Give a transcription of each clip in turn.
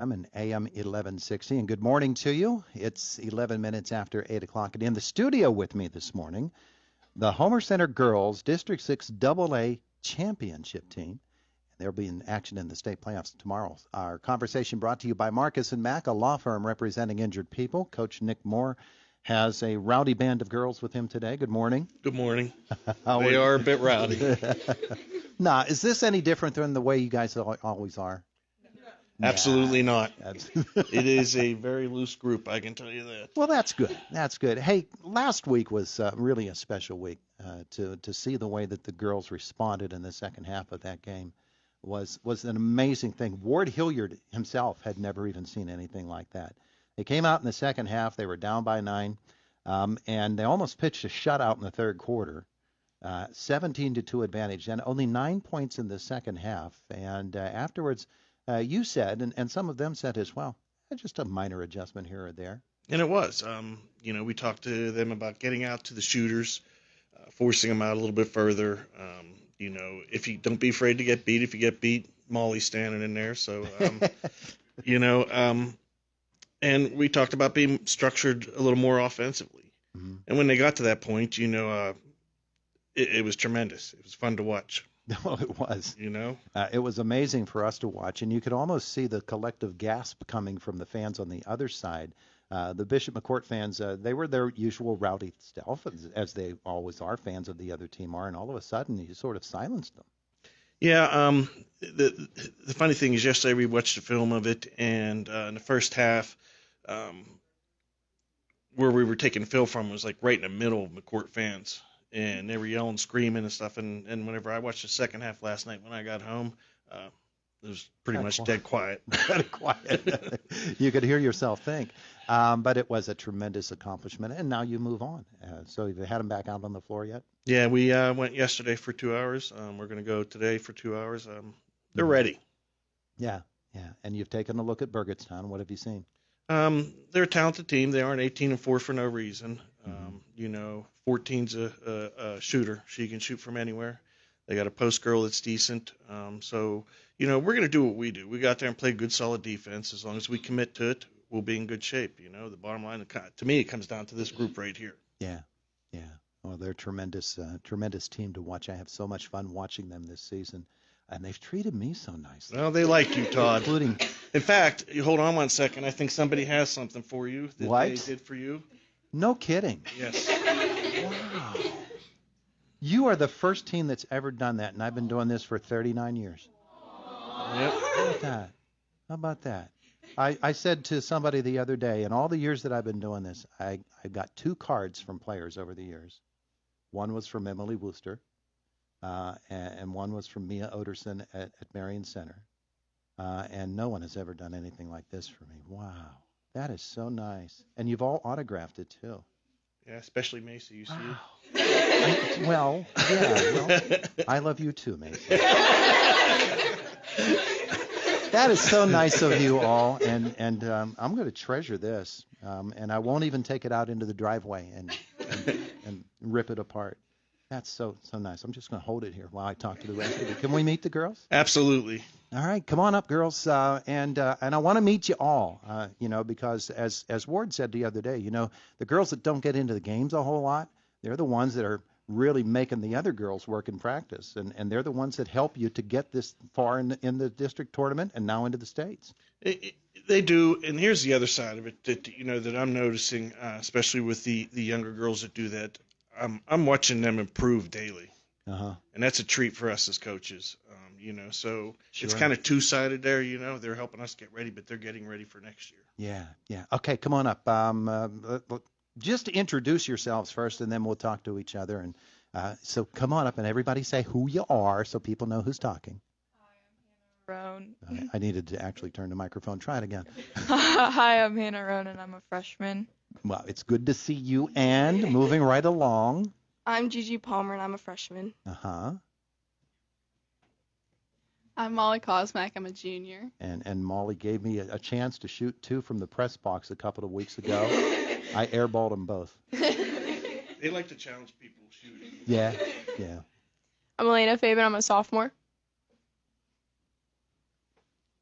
I'm an AM 1160, and good morning to you. It's 11 minutes after 8 o'clock, and in the studio with me this morning, the Homer Center Girls District 6 AA Championship team. They'll be in action in the state playoffs tomorrow. Our conversation brought to you by Marcus and Mack, a law firm representing injured people. Coach Nick Moore has a rowdy band of girls with him today. Good morning. Good morning. How They are are a bit rowdy. Nah, is this any different than the way you guys always are? Absolutely not. Absolutely. It is a very loose group, I can tell you that. Well, that's good. That's good. Hey, last week was really a special week to see the way that the girls responded in the second half of that game was an amazing thing. Ward Hilliard himself had never even seen anything like that. They came out in the second half. They were down by 9, and they almost pitched a shutout in the third quarter. 17-2 advantage, and only 9 points in the second half. And afterwards, you said, and some of them said as well, just a minor adjustment here or there. And it was. We talked to them about getting out to the shooters, forcing them out a little bit further. If you don't be afraid to get beat. If you get beat, Molly's standing in there. So, and we talked about being structured a little more offensively. Mm-hmm. And when they got to that point, it was tremendous. It was fun to watch. No, it was. It was amazing for us to watch, and you could almost see the collective gasp coming from the fans on the other side. The Bishop McCourt fans, they were their usual rowdy self, as they always are, fans of the other team are, and all of a sudden you sort of silenced them. Yeah, the funny thing is yesterday we watched a film of it, and in the first half, where we were taking film from was like right in the middle of McCourt fans. And they were yelling, screaming and stuff. And whenever I watched the second half last night when I got home, it was pretty much dead quiet. Dead quiet. You could hear yourself think. But it was a tremendous accomplishment. And now you move on. So have you had them back out on the floor yet? Yeah, we went yesterday for 2 hours. We're going to go today for 2 hours. They're ready. Yeah. And you've taken a look at Burgettstown. What have you seen? They're a talented team. They aren't 18-4 for no reason. 14's a shooter. She can shoot from anywhere. They got a post girl that's decent. So we're going to do what we do. We got there and play good, solid defense. As long as we commit to it, we'll be in good shape. The bottom line, to me, it comes down to this group right here. Yeah. Well, they're a tremendous team to watch. I have so much fun watching them this season. And they've treated me so nicely. Well, they like you, Todd. Including. In fact, you hold on 1 second. I think somebody has something for you that what? They did for you. No kidding. Yes. Wow. You are the first team that's ever done that, and I've been doing this for 39 years. Yep. How about that? I said to somebody the other day, in all the years that I've been doing this, I got 2 cards from players over the years. One was from Emily Wooster. And one was from Mia Oderson at Marion Center. And no one has ever done anything like this for me. Wow. That is so nice. And you've all autographed it, too. Yeah, especially Macy. You see it? Well, I love you, too, Macy. That is so nice of you all. And I'm going to treasure this. And I won't even take it out into the driveway and rip it apart. That's so nice. I'm just going to hold it here while I talk to the rest of you. Can we meet the girls? Absolutely. All right, come on up, girls. And I want to meet you all, because as Ward said the other day, the girls that don't get into the games a whole lot, they're the ones that are really making the other girls work in practice. And they're the ones that help you to get this far in the district tournament and now into the states. They do. And here's the other side of it that I'm noticing, especially with the younger girls that do that. I'm watching them improve daily, and that's a treat for us as coaches. So sure. It's kind of two-sided there. They're helping us get ready, but they're getting ready for next year. Yeah. Okay, come on up. Just introduce yourselves first, and then we'll talk to each other. And so come on up, and everybody say who you are, so people know who's talking. Hi, I'm Hannah Roan. I needed to actually turn the microphone. Try it again. Hi, I'm Hannah Roan, and I'm a freshman. Well, it's good to see you, and moving right along. I'm Gigi Palmer, and I'm a freshman. I'm Molly Kosmak. I'm a junior. And Molly gave me a chance to shoot 2 from the press box a couple of weeks ago. I airballed them both. They like to challenge people shooting. Yeah. I'm Elena Fabian. I'm a sophomore.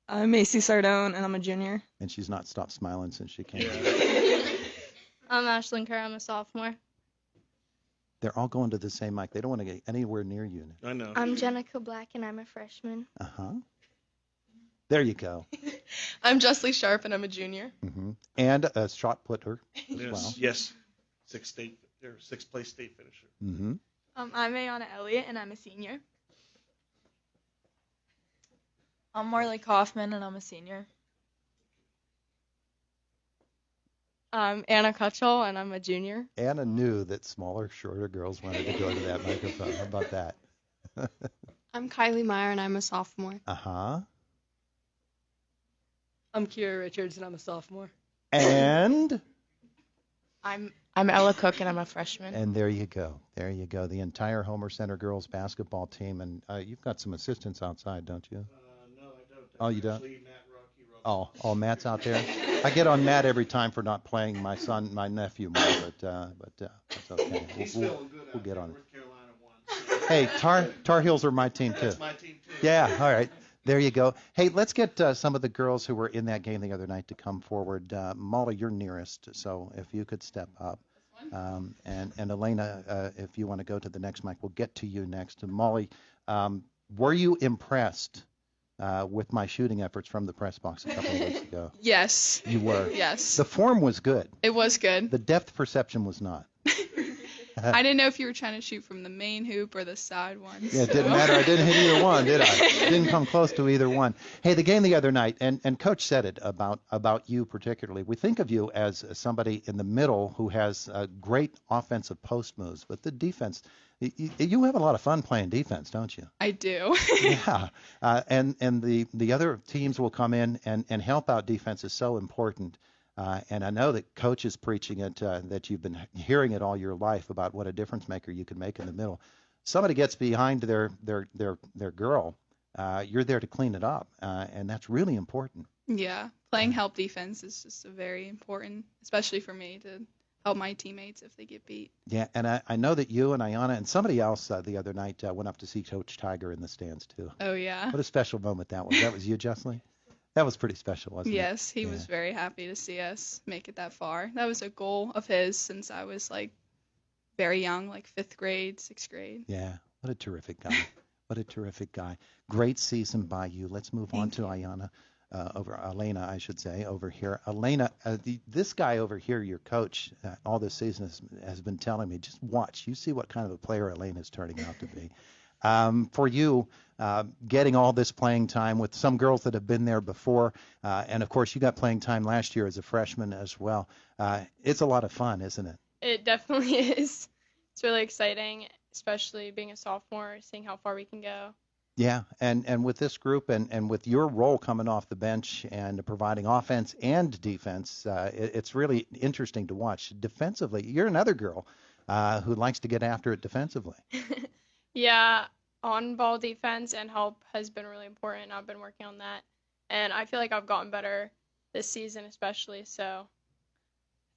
I'm Macy Sardone, and I'm a junior. And she's not stopped smiling since she came. I'm Ashlyn Kerr. I'm a sophomore. They're all going to the same mic. They don't want to get anywhere near you. I know. I'm Jenica Black, and I'm a freshman. Uh-huh. There you go. I'm Jessie Sharp, and I'm a junior. Hmm. And a shot putter as Yes. well. Yes. Sixth place state finisher. Mm-hmm. I'm Ayana Elliott, and I'm a senior. I'm Marley Kaufman, and I'm a senior. I'm Anna Kutchell, and I'm a junior. Anna knew that smaller, shorter girls wanted to go to that microphone. How about that? I'm Kylie Meyer, and I'm a sophomore. Uh-huh. I'm Kira Richards, and I'm a sophomore. And I'm Ella Cook, and I'm a freshman. and there you go. There you go. The entire Homer Center girls basketball team. And you've got some assistants outside, don't you? No, I don't. Oh, you don't? Actually, Matt Rocky wrote Oh, Matt's out there. I get on Matt every time for not playing my nephew more, but that's okay. He's feeling good. We'll get on it. North Carolina won. Hey, Tar Heels are my team too. That's my team too. Yeah, all right. There you go. Hey, let's get some of the girls who were in that game the other night to come forward. Molly, you're nearest, so if you could step up. And Elena, if you want to go to the next mic, we'll get to you next. And Molly, were you impressed with my shooting efforts from the press box a couple of weeks ago? Yes. You were. Yes. The form was good. It was good. The depth perception was not. I didn't know if you were trying to shoot from the main hoop or the side ones. Yeah, it didn't matter. I didn't hit either one, did I? Didn't come close to either one. Hey, the game the other night, and Coach said it about you particularly. We think of you as somebody in the middle who has great offensive post moves, but the defense, you have a lot of fun playing defense, don't you? I do. Yeah. And the other teams will come in and help out. Defense is so important. And I know that Coach is preaching it, that you've been hearing it all your life about what a difference maker you can make in the middle. Somebody gets behind their girl, you're there to clean it up, and that's really important. Yeah. Playing help defense is just very important, especially for me to help my teammates if they get beat. Yeah, and I know that you and Ayana and somebody else the other night went up to see Coach Tiger in the stands too. Oh, yeah. What a special moment that was. That was you, Jessley? That was pretty special, wasn't it? Yes, he was very happy to see us make it that far. That was a goal of his since I was like very young, like 5th grade, 6th grade. Yeah, what a terrific guy. What a terrific guy. Great season by you. Let's move on to Ayana, Elena, I should say, over here. Elena, this guy over here, your coach, all this season has been telling me, just watch. You see what kind of a player Elena's turning out to be. For you, getting all this playing time with some girls that have been there before, and of course you got playing time last year as a freshman as well. It's a lot of fun, isn't it? It definitely is. It's really exciting, especially being a sophomore, seeing how far we can go. Yeah, and with this group and with your role coming off the bench and providing offense and defense, it's really interesting to watch. Defensively, you're another girl who likes to get after it defensively. Yeah, on-ball defense and help has been really important. I've been working on that, and I feel like I've gotten better this season especially, so.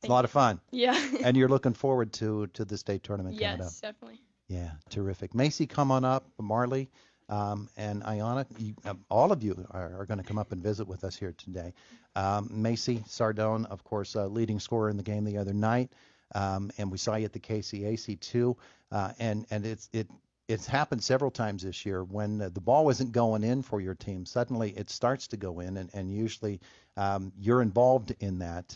It's a lot of fun. Yeah. And you're looking forward to the state tournament coming up. Yes, definitely. Yeah, terrific. Macy, come on up. Marley and Ayana, all of you are going to come up and visit with us here today. Macy Sardone, of course, leading scorer in the game the other night, and we saw you at the KCAC too. And it's happened several times this year when the ball isn't going in for your team. Suddenly it starts to go in, and usually you're involved in that,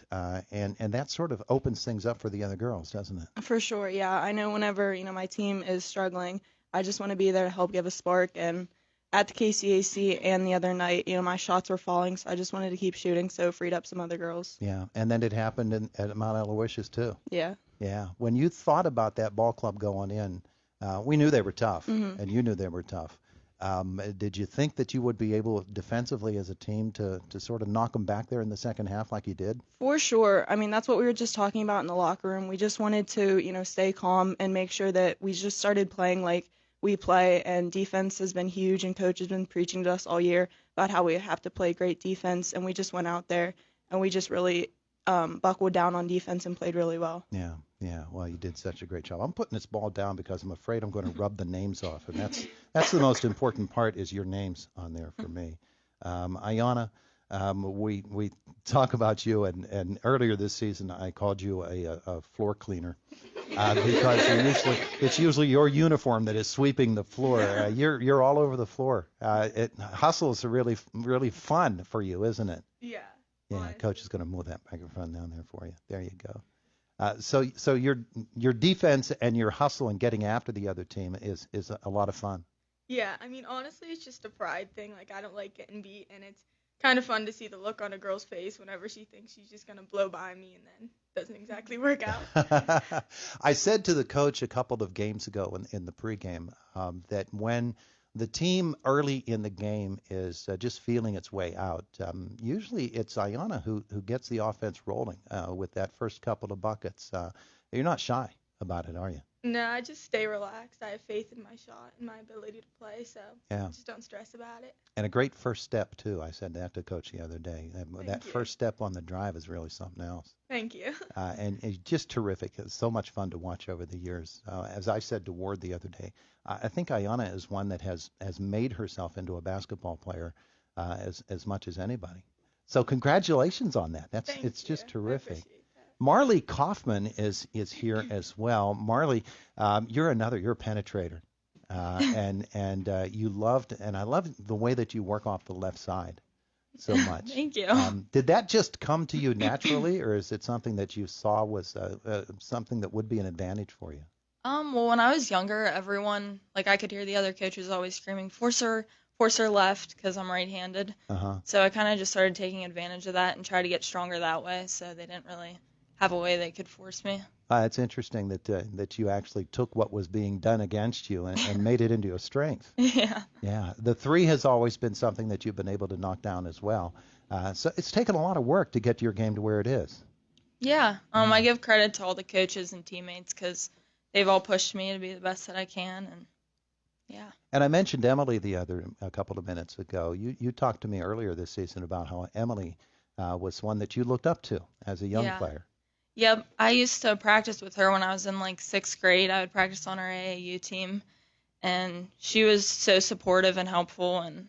and that sort of opens things up for the other girls, doesn't it? For sure, yeah. I know whenever my team is struggling, I just want to be there to help give a spark. And at the KCAC and the other night, my shots were falling, so I just wanted to keep shooting, so freed up some other girls. Yeah, and then it happened at Mount Aloysius too. Yeah. Yeah. When you thought about that ball club going in, we knew they were tough, and you knew they were tough. Did you think that you would be able defensively as a team to sort of knock them back there in the second half like you did? For sure. I mean, that's what we were just talking about in the locker room. We just wanted to, stay calm and make sure that we just started playing like we play, and defense has been huge, and coach has been preaching to us all year about how we have to play great defense, and we just went out there and we just really buckled down on defense and played really well. Yeah. Well, you did such a great job. I'm putting this ball down because I'm afraid I'm going to rub the names off, and that's the most important part is your names on there for me. Ayana, we talk about you, and earlier this season I called you a floor cleaner because it's usually your uniform that is sweeping the floor. You're all over the floor. Hustle is really fun for you, isn't it? Yeah. Yeah, honestly. Coach is going to move that microphone down there for you. There you go. So your defense and your hustle and getting after the other team is a lot of fun. Yeah, I mean, honestly, it's just a pride thing. Like, I don't like getting beat, and it's kind of fun to see the look on a girl's face whenever she thinks she's just going to blow by me and then doesn't exactly work out. I said to the coach a couple of games ago in the pregame that when the team early in the game is just feeling its way out, usually it's Ayana who gets the offense rolling with that first couple of buckets. You're not shy about it, are you? No, I just stay relaxed. I have faith in my shot and my ability to play, so Yeah. just don't stress about it. And a great first step, too. I said that to Coach the other day. That you. first step on the drive is really something else. Thank you. And it's just terrific. It's so much fun to watch over the years. As I said to Ward the other day, I think Ayana is one that has made herself into a basketball player as much as anybody. So congratulations on that. It's just terrific. Marley Kaufman is here as well. Marley, you're a penetrator, and you loved, and I love the way that you work off the left side so much. Thank you. Did that just come to you naturally, or is it something that you saw was something that would be an advantage for you? Well, when I was younger, everyone, like, I could hear the other coaches always screaming, force her left, because I'm right-handed. So I kind of just started taking advantage of that and try to get stronger that way, so they didn't really have a way they could force me. It's interesting that you actually took what was being done against you and made it into a strength. Yeah. Yeah. The three has always been something that you've been able to knock down as well. So it's taken a lot of work to get your game to where it is. Yeah. I give credit to all the coaches and teammates because they've all pushed me to be the best that I can, and yeah. And I mentioned Emily a couple of minutes ago. You talked to me earlier this season about how Emily was one that you looked up to as a young player. Yep, I used to practice with her when I was in like 6th grade. I would practice on her AAU team, and she was so supportive and helpful, and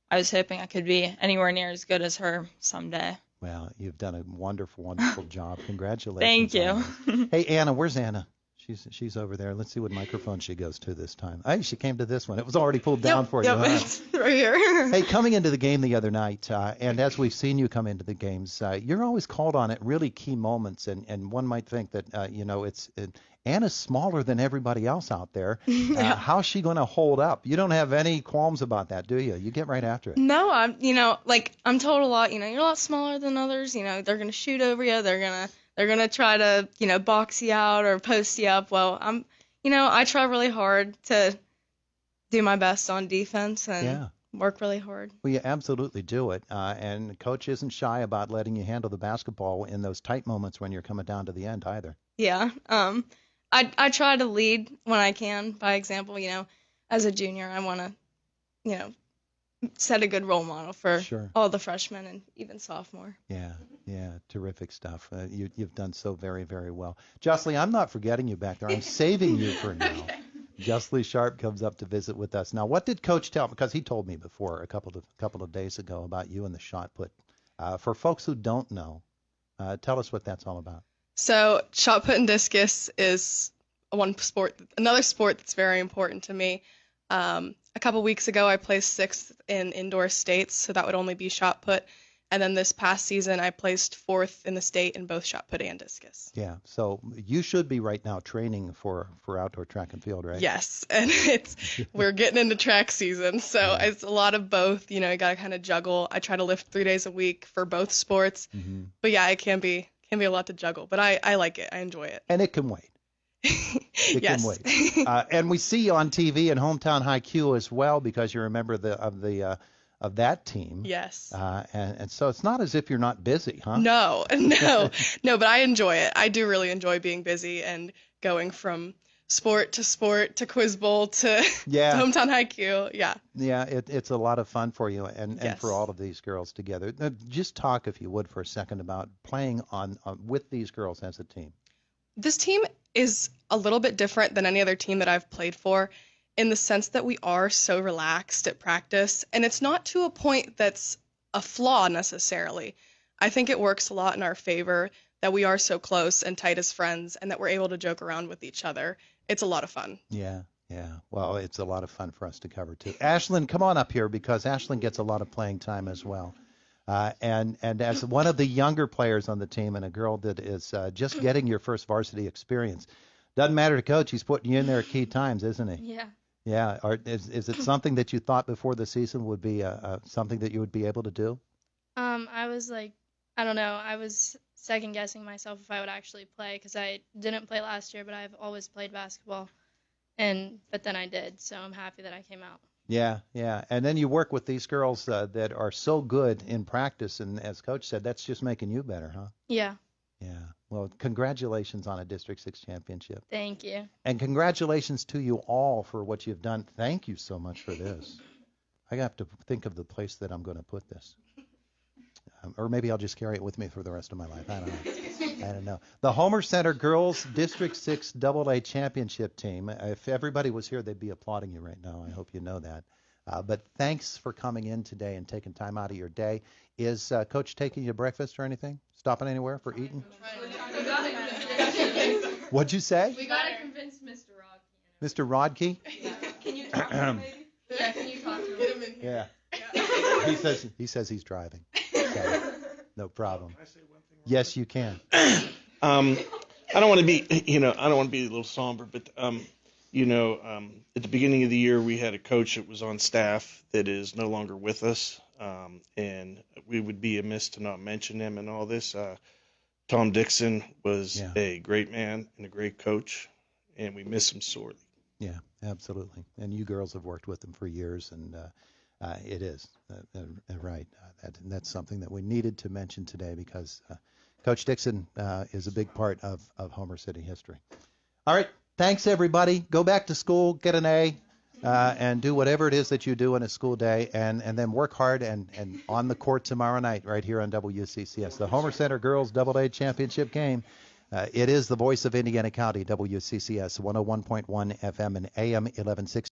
I was hoping I could be anywhere near as good as her someday. Well, you've done a wonderful, wonderful job. Congratulations. Thank you. Hey, Anna, where's Anna? She's over there. Let's see what microphone she goes to this time. Hey, she came to this one. It was already pulled down for you. Huh? It's right here. Hey, coming into the game the other night, and as we've seen you come into the games, you're always called on at really key moments, and one might think that Anna's smaller than everybody else out there. How's she going to hold up? You don't have any qualms about that, do you? You get right after it. No, I'm told a lot, you're a lot smaller than others, they're going to shoot over you, they're going to try to, box you out or post you up. Well, I try really hard to do my best on defense and work really hard. Well, you absolutely do it. And Coach isn't shy about letting you handle the basketball in those tight moments when you're coming down to the end either. Yeah. I try to lead when I can by example. As a junior, I want to, set a good role model for all the freshmen and even sophomore. Yeah, terrific stuff. You've done so very, very well. Justly, I'm not forgetting you back there. I'm saving you for now. Okay. Justly Sharp comes up to visit with us. Now, what did Coach tell me? Because he told me before a couple of days ago about you and the shot put. For folks who don't know, tell us what that's all about. So shot put and discus is another sport that's very important to me. A couple weeks ago, I placed 6th in indoor states, so that would only be shot put. And then this past season, I placed 4th in the state in both shot put and discus. Yeah, so you should be right now training for outdoor track and field, right? Yes, and we're getting into track season, so it's a lot of both. You got to kind of juggle. I try to lift 3 days a week for both sports. Mm-hmm. But yeah, it can be a lot to juggle, but I like it. I enjoy it. And it can wait. It can wait. And we see you on TV in Hometown High Q as well because you're a member of that team. Yes. And so it's not as if you're not busy, huh? No, but I enjoy it. I do really enjoy being busy and going from sport to Quiz Bowl to Hometown High Q. Yeah. Yeah, it's a lot of fun for you and for all of these girls together. Just talk, if you would, for a second about playing with these girls as a team. This team is a little bit different than any other team that I've played for in the sense that we are so relaxed at practice, and it's not to a point that's a flaw necessarily. I think it works a lot in our favor that we are so close and tight as friends and that we're able to joke around with each other. It's a lot of fun. Yeah, yeah. Well, it's a lot of fun for us to cover too. Ashlyn, come on up here because Ashlyn gets a lot of playing time as well. And as one of the younger players on the team and a girl that is just getting your first varsity experience, doesn't matter to coach, he's putting you in there at key times, isn't he? Yeah. Yeah. Is it something that you thought before the season would be something that you would be able to do? I was like, I don't know. I was second guessing myself if I would actually play because I didn't play last year, but I've always played basketball, but then I did, so I'm happy that I came out. Yeah, yeah. And then you work with these girls that are so good in practice, and as Coach said, that's just making you better, huh? Yeah. Yeah. Well, congratulations on a District 6 championship. Thank you. And congratulations to you all for what you've done. Thank you so much for this. I have to think of the place that I'm going to put this. Or maybe I'll just carry it with me for the rest of my life. I don't know. I don't know. The Homer Center Girls District 6 AA Championship team. If everybody was here, they'd be applauding you right now. I hope you know that. But thanks for coming in today and taking time out of your day. Is Coach taking you breakfast or anything? Stopping anywhere for eating? What'd you say? We got to convince Mr. Rodkey. Mr. Rodkey? Yeah. Can you talk to him, maybe? Yeah, can you talk to him? Get him in here. Yeah. He says he's driving. So, no problem. Can I say one thing? Yes, you can. I don't want to be, I don't want to be a little somber, but, at the beginning of the year, we had a coach that was on staff that is no longer with us, and we would be amiss to not mention him and all this. Tom Dixon was a great man and a great coach, and we miss him sorely. Yeah, absolutely. And you girls have worked with him for years, and it is right. That's something that we needed to mention today because Coach Dixon is a big part of Homer City history. All right, thanks everybody. Go back to school, get an A, and do whatever it is that you do in a school day, and then work hard and on the court tomorrow night right here on WCCS. The Homer Center Girls AA Championship game. It is the voice of Indiana County, WCCS 101.1 FM and AM 1160.